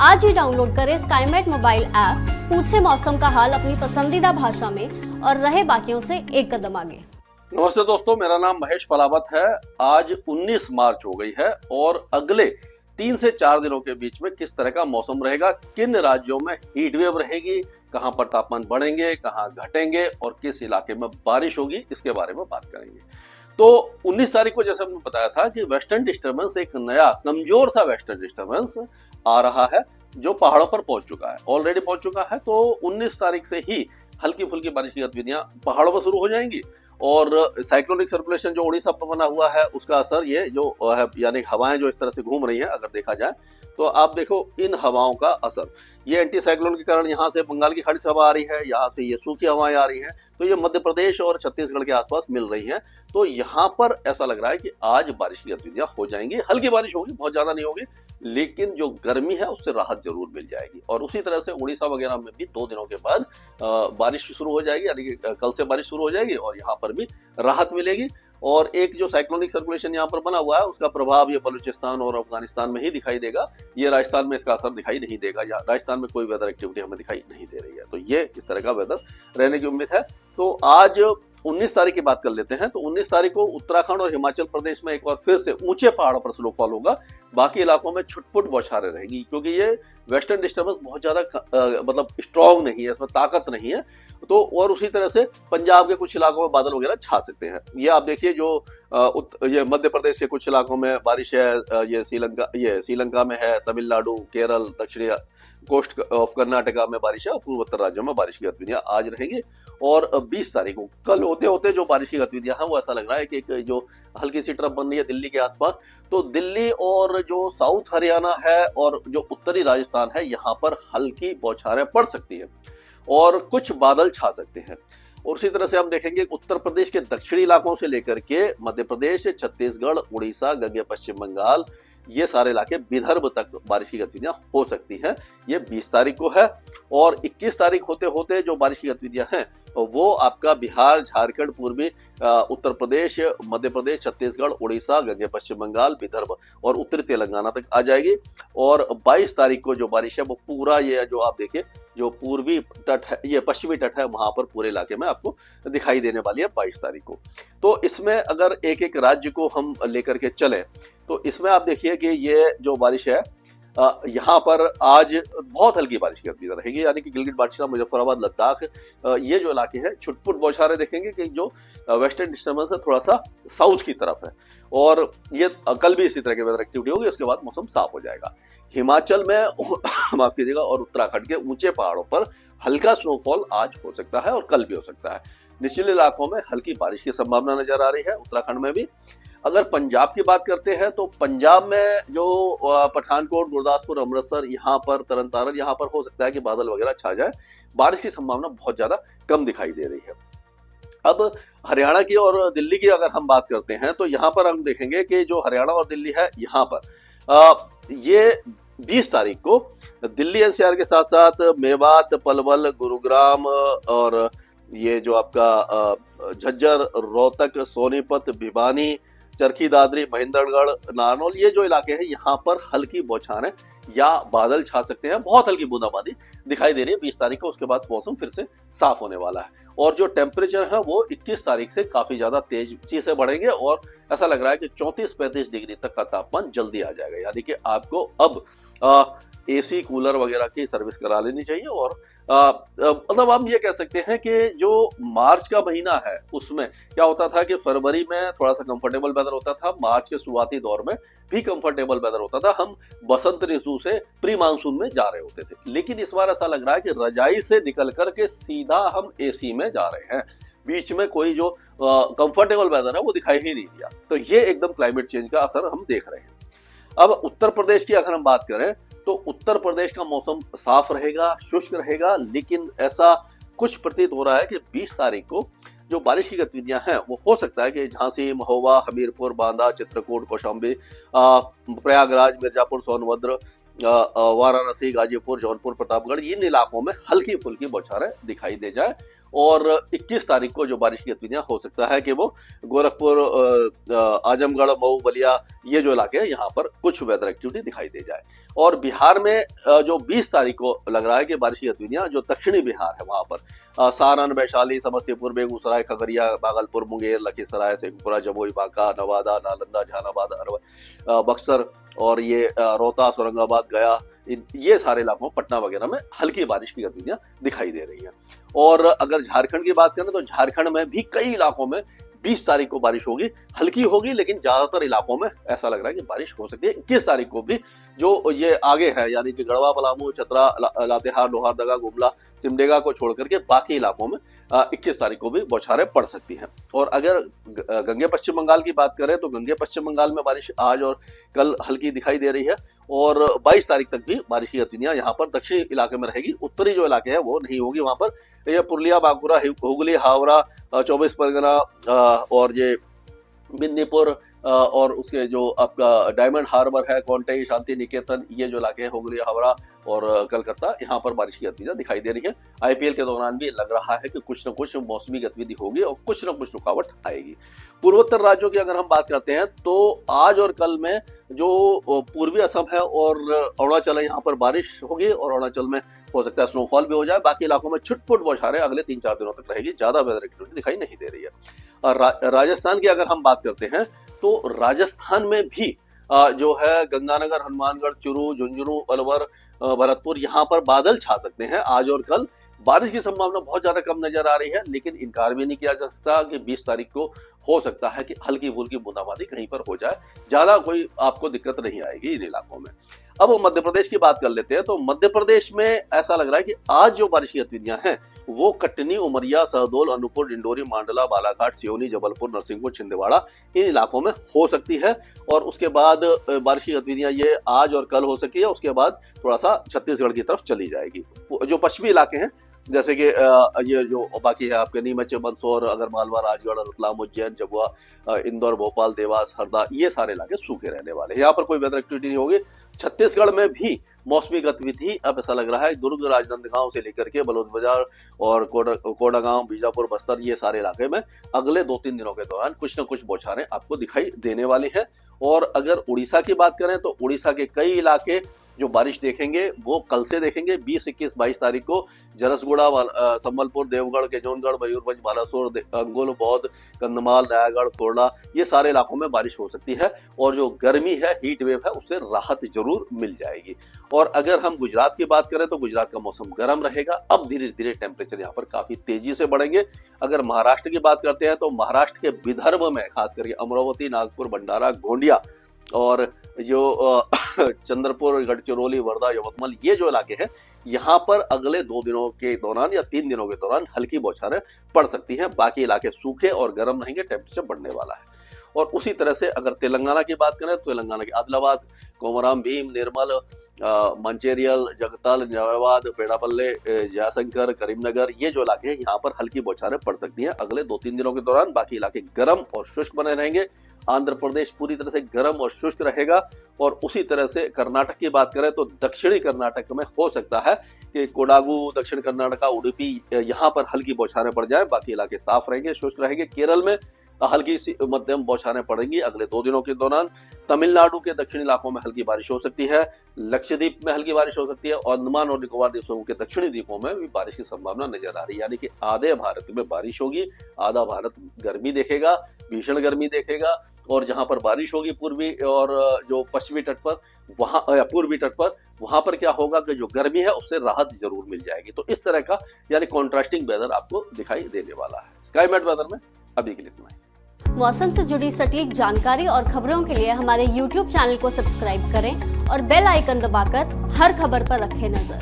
आज ही डाउनलोड करें Skymet mobile app, पूछे मौसम का हाल अपनी पसंदीदा भाषा में और रहे बाकियों से एक कदम आगे। नमस्ते दोस्तों, मेरा नाम महेश पलावत है। आज 19 मार्च हो गई है और अगले 3 से 4 दिनों के बीच में किस तरह का मौसम रहेगा, किन राज्यों में हीट वेव रहेगी, कहां पर तापमान बढ़ेंगे, कहां घटेंगे और किस इलाके में बारिश होगी, इसके बारे में बात करेंगे। तो 19 तारीख को जैसे हमने बताया था कि वेस्टर्न डिस्टर्बेंस, एक नया कमजोर सा वेस्टर्न डिस्टर्बेंस आ रहा है जो पहाड़ों पर पहुंच चुका है, ऑलरेडी पहुंच चुका है। तो 19 तारीख से ही हल्की फुल्की बारिश की गतिविधियां पहाड़ों पर शुरू हो जाएंगी और साइक्लोनिक सर्कुलेशन जो उड़ीसा पर बना हुआ है उसका असर ये जो है, यानी हवाएं जो इस तरह से घूम रही हैं, अगर देखा जाए तो आप देखो इन हवाओं का असर, ये एंटी साइक्लोन के कारण यहाँ से बंगाल की खाड़ी से हवा आ रही है, यहाँ से ये सूखी हवाएं आ रही हैं, तो ये मध्य प्रदेश और छत्तीसगढ़ के आसपास मिल रही हैं। तो यहाँ पर ऐसा लग रहा है कि आज बारिश की गतिविधियां हो जाएंगी, हल्की बारिश होगी, बहुत ज्यादा नहीं होगी, लेकिन जो गर्मी है उससे राहत जरूर मिल जाएगी। और उसी तरह से उड़ीसा वगैरह में भी 2 दिनों के बाद बारिश शुरू हो जाएगी, यानी कि कल से बारिश शुरू हो जाएगी और यहाँ पर भी राहत मिलेगी। और एक जो साइक्लोनिक सर्कुलेशन यहाँ पर बना हुआ है उसका प्रभाव ये बलूचिस्तान और अफगानिस्तान में ही दिखाई देगा, ये राजस्थान में इसका असर दिखाई नहीं देगा, या राजस्थान में कोई वेदर एक्टिविटी हमें दिखाई नहीं दे रही है। तो ये इस तरह का वेदर रहने की उम्मीद है। तो आज 19 तारीख की बात कर लेते हैं। तो 19 तारीख को उत्तराखंड और हिमाचल प्रदेश में एक बार फिर से ऊंचे पहाड़ों पर स्नोफॉल होगा, बाकी इलाकों में छुटपुट बौछारें रहेंगी, क्योंकि ये वेस्टर्न डिस्टर्बेंस बहुत ज्यादा मतलब स्ट्रॉन्ग नहीं है, इसमें ताकत नहीं है। तो और उसी तरह से पंजाब के कुछ इलाकों में बादल वगैरह छा सकते हैं। ये आप देखिए जो ये मध्य प्रदेश के कुछ इलाकों में बारिश है, ये श्रीलंका में है, तमिलनाडु, केरल, दक्षिणी कोस्ट ऑफ कर्नाटका में बारिश है और पूर्वोत्तर राज्यों में बारिश की गतिविधियां आज रहेंगी। और 20 तारीख को कल होते होते जो बारिश की गतिविधियां हैं वो ऐसा लग रहा है कि एक जो हल्की सी ट्रफ बन रही है दिल्ली के आसपास, तो दिल्ली और जो साउथ हरियाणा है और जो उत्तरी राजस्थान है यहाँ पर हल्की बौछारें पड़ सकती है और कुछ बादल छा सकते हैं। और उसी तरह से हम देखेंगे उत्तर प्रदेश के दक्षिणी इलाकों से लेकर के मध्य प्रदेश, छत्तीसगढ़, उड़ीसा, गंगे पश्चिम बंगाल, ये सारे इलाके विदर्भ तक बारिश की गतिविधियां हो सकती हैं। ये 20 तारीख को है। और 21 तारीख होते होते जो बारिश की गतिविधियां हैं वो आपका बिहार, झारखंड, पूर्वी उत्तर प्रदेश, मध्य प्रदेश, छत्तीसगढ़, उड़ीसा, गंगे पश्चिम बंगाल, विदर्भ और उत्तरी तेलंगाना तक आ जाएगी। और 22 तारीख को जो बारिश है वो पूरा ये जो आप देखिए जो पूर्वी तट है, ये पश्चिमी तट है, वहां पर पूरे इलाके में आपको दिखाई देने वाली है 22 तारीख को। तो इसमें अगर एक एक राज्य को हम लेकर के चले तो इसमें आप देखिए कि ये जो बारिश है यहाँ पर आज बहुत हल्की बारिश की गतिविधि रहेगी, यानी कि गिलगित बाल्टिस्तान, मुजफ्फराबाद, लद्दाख, ये जो इलाके हैं छुटपुट बौछारें देखेंगे कि जो वेस्टर्न डिस्टर्बेंस है थोड़ा सा साउथ की तरफ है। और ये कल भी इसी तरह की वेदर एक्टिविटी होगी, उसके बाद मौसम साफ हो जाएगा। हिमाचल में माफ कीजिएगा और उत्तराखंड के ऊंचे पहाड़ों पर हल्का स्नोफॉल आज हो सकता है और कल भी हो सकता है। निचले इलाकों में हल्की बारिश की संभावना नजर आ रही है, उत्तराखंड में भी। अगर पंजाब की बात करते हैं तो पंजाब में जो पठानकोट, गुरदासपुर, अमृतसर, यहाँ पर तरन तारण, यहाँ पर हो सकता है कि बादल वगैरह छा जाए, बारिश की संभावना बहुत ज्यादा कम दिखाई दे रही है। अब हरियाणा की और दिल्ली की अगर हम बात करते हैं तो यहाँ पर हम देखेंगे कि जो हरियाणा और दिल्ली है यहाँ पर ये 20 तारीख को दिल्ली एनसीआर के साथ साथ मेवात, पलवल, गुरुग्राम और ये जो आपका झज्जर, रोहतक, सोनीपत, भिवानी, चरखी दादरी, महेंद्रगढ़, नारनौल, ये जो इलाके हैं यहाँ पर हल्की बौछारें या बादल छा सकते हैं, बहुत हल्की बूंदाबांदी दिखाई दे रही है 20 तारीख को। उसके बाद मौसम फिर से साफ होने वाला है और जो टेम्परेचर है वो 21 तारीख से काफी ज्यादा तेजी से बढ़ेंगे और ऐसा लग रहा है कि 34-35 डिग्री तक का तापमान जल्दी आ जाएगा, यानी कि आपको अब एसी, कूलर वगैरह की सर्विस करा लेनी चाहिए। और मतलब हम ये कह सकते हैं कि जो मार्च का महीना है उसमें क्या होता था कि फरवरी में थोड़ा सा कंफर्टेबल वेदर होता था, मार्च के शुरुआती दौर में भी कंफर्टेबल वेदर होता था, हम बसंत ऋतु से प्री मानसून में जा रहे होते थे। लेकिन इस बार ऐसा लग रहा है कि रजाई से निकल करके सीधा हम एसी में जा रहे हैं, बीच में कोई जो कंफर्टेबल वेदर है वो दिखाई ही नहीं दिया। तो ये एकदम क्लाइमेट चेंज का असर हम देख रहे हैं। अब उत्तर प्रदेश की अगर हम बात करें तो उत्तर प्रदेश का मौसम साफ रहेगा, शुष्क रहेगा, लेकिन ऐसा कुछ प्रतीत हो रहा है कि 20 तारीख को जो बारिश की गतिविधियां हैं वो हो सकता है कि झांसी, महोबा, हमीरपुर, बांदा, चित्रकूट, कौशाम्बी, प्रयागराज, मिर्जापुर, सोनभद्र, वाराणसी, गाजीपुर, जौनपुर, प्रतापगढ़, इन इलाकों में हल्की फुल्की बौछारें दिखाई दे जाए और 21 तारीख को जो बारिश की गतिविधियां हो सकता है कि वो गोरखपुर, आजमगढ़, मऊ, बलिया ये जो इलाके हैं यहाँ पर कुछ वेदर एक्टिविटी दिखाई दे जाए। और बिहार में जो 20 तारीख को लग रहा है कि बारिश की गतिविधियां जो दक्षिणी बिहार है वहां पर सारण, वैशाली, समस्तीपुर, बेगूसराय, खगड़िया, भागलपुर, मुंगेर, लखीसराय, शेखपुरा, जमुई, बांका, नवादा, नालंदा, जहानाबाद, बक्सर और ये रोहतास, औरंगाबाद, गया, ये सारे इलाकों, पटना वगैरह में हल्की बारिश की गतिविधियां दिखाई दे रही हैं। और अगर झारखंड की बात करें तो झारखंड में भी कई इलाकों में 20 तारीख को बारिश होगी, हल्की होगी, लेकिन ज्यादातर इलाकों में ऐसा लग रहा है कि बारिश हो सकती है। 21 तारीख को भी जो ये आगे है यानी कि गढ़वा, पलामू, चतरा, लातेहार, लोहारदगा, गुमला, सिमडेगा को छोड़ करके बाकी इलाकों में 21 तारीख को भी बौछारें पड़ सकती हैं। और अगर गंगे पश्चिम बंगाल की बात करें तो गंगे पश्चिम बंगाल में बारिश आज और कल हल्की दिखाई दे रही है और 22 तारीख तक भी बारिश की गतिविधियां यहाँ पर दक्षिणी इलाके में रहेगी। उत्तरी जो इलाके हैं वो नहीं होगी, वहां पर ये पुरुलिया, बांकुरा, हुगली, हावड़ा, 24 परगना और ये मिदनीपुर और उसके जो आपका डायमंड हार्बर है, कोंटई, शांति निकेतन, ये जो इलाके हैं, हुगली, हावड़ा और कलकत्ता, यहाँ पर बारिश की गतिविधियां दिखाई दे रही है। आईपीएल के दौरान भी लग रहा है कि कुछ न कुछ मौसमी गतिविधि होगी और कुछ न कुछ रुकावट आएगी। पूर्वोत्तर राज्यों की अगर हम बात करते हैं तो आज और कल में जो पूर्वी असम है और अरुणाचल है, यहाँ पर बारिश होगी और अरुणाचल में हो सकता है स्नोफॉल भी हो जाए। बाकी इलाकों में छुटपुट बौछारें अगले 3-4 दिनों तक रहेगी, ज्यादा वेदर एक्टिविटी दिखाई नहीं दे रही है। राजस्थान की अगर हम बात करते हैं तो राजस्थान में भी जो है गंगानगर, हनुमानगढ़, चुरू, झुंझुनू, अलवर, भरतपुर, यहाँ पर बादल छा सकते हैं आज और कल। बारिश की संभावना बहुत ज्यादा कम नजर आ रही है, लेकिन इनकार भी नहीं किया जा सकता कि 20 तारीख को हो सकता है कि हल्की फुल्की बूंदाबांदी कहीं पर हो जाए, ज्यादा कोई आपको दिक्कत नहीं आएगी इन इलाकों में। अब मध्य प्रदेश की बात कर लेते हैं तो मध्य प्रदेश में ऐसा लग रहा है कि आज जो बारिश की गतिविधियां हैं वो कटनी, उमरिया, सहडोल, अनूपपुर, डिंडोरी, मांडला, बालाघाट, सिवनी, जबलपुर, नरसिंहपुर, छिंदवाड़ा इन इलाकों में हो सकती है। और उसके बाद बारिश की गतिविधियां ये आज और कल हो सकती है, उसके बाद थोड़ा सा छत्तीसगढ़ की तरफ चली जाएगी। जो पश्चिमी इलाके हैं जैसे कि ये जो बाकी है आपके नीमच, मंदसौर, आगरमालवा, राजगढ़, रतलाम, उज्जैन, जबुआ, इंदौर, भोपाल, देवास, हरदा, ये सारे इलाके सूखे रहने वाले हैं, यहाँ पर कोई वेदर एक्टिविटी नहीं होगी। छत्तीसगढ़ में भी मौसमी गतिविधि अब ऐसा लग रहा है दुर्ग, राजनांदगांव से लेकर के बलौद बाजार और कोंडागांव, बीजापुर, बस्तर, ये सारे इलाके में अगले 2-3 दिनों के दौरान कुछ न कुछ बौछारें आपको दिखाई देने वाली है। और अगर उड़ीसा की बात करें तो उड़ीसा के कई इलाके जो बारिश देखेंगे वो कल से देखेंगे। 20, 21, 22 तारीख को जरसगुड़ा, संबलपुर, देवगढ़, केजोनगढ़, मयूरभंज, बालासोर, अंगुल, बौद्ध, कंधमाल, नयागढ़, कोरला, ये सारे इलाकों में बारिश हो सकती है और जो गर्मी है, हीट वेव है, उससे राहत जरूर मिल जाएगी। और अगर हम गुजरात की बात करें तो गुजरात का मौसम गर्म रहेगा, अब धीरे धीरे टेम्परेचर यहाँ पर काफी तेजी से बढ़ेंगे। अगर महाराष्ट्र की बात करते हैं तो महाराष्ट्र के विदर्भ में खास करके अमरावती, नागपुर, भंडारा, गोंडिया और जो चंद्रपुर, गढ़चिरौली, वर्धा, यवतमाल, ये जो इलाके हैं यहाँ पर अगले 2 दिनों के दौरान या 3 दिनों के दौरान हल्की बौछारें पड़ सकती हैं। बाकी इलाके सूखे और गर्म रहेंगे, टेम्परेचर बढ़ने वाला है। और उसी तरह से अगर तेलंगाना की बात करें तो तेलंगाना के आदिलाबाद, कोमराम भीम, निर्मल, मंचेरियल, जगताल, न्यायाबाद, पेड़ापल्ले, जयशंकर, करीमनगर, ये जो इलाके हैं यहाँ पर हल्की बौछारें पड़ सकती हैं अगले 2-3 दिनों के दौरान। बाकी इलाके गर्म और शुष्क बने रहेंगे। आंध्र प्रदेश पूरी तरह से गर्म और शुष्क रहेगा। और उसी तरह से कर्नाटक की बात करें तो दक्षिणी कर्नाटक में हो सकता है कि कोडागु, दक्षिण कर्नाटका, उडुपी, यहाँ पर हल्की बौछारें पड़ जाए। बाकी इलाके साफ रहेंगे, शुष्क रहेंगे। केरल में हल्की सी मध्यम बौछारें पड़ेंगी अगले 2 दिनों के दौरान। तमिलनाडु के दक्षिणी इलाकों में हल्की बारिश हो सकती है। लक्षद्वीप में हल्की बारिश हो सकती है। अंडमान और निकोबार द्वीपों के दक्षिणी द्वीपों में भी बारिश की संभावना नजर आ रही है, यानी कि आधे भारत में बारिश होगी, आधा भारत गर्मी देखेगा, भीषण गर्मी देखेगा। और जहां पर बारिश होगी पूर्वी और जो पश्चिमी तट पर, वहां पूर्वी तट पर, वहां पर क्या होगा कि जो गर्मी है उससे राहत जरूर मिल जाएगी। तो इस तरह का यानी कॉन्ट्रास्टिंग वेदर आपको दिखाई देने वाला है। स्काईमेट वेदर में अभी के लिए इतना ही। मौसम से जुड़ी सटीक जानकारी और खबरों के लिए हमारे YouTube चैनल को सब्सक्राइब करें और बेल आइकन दबाकर हर खबर पर रखें नजर।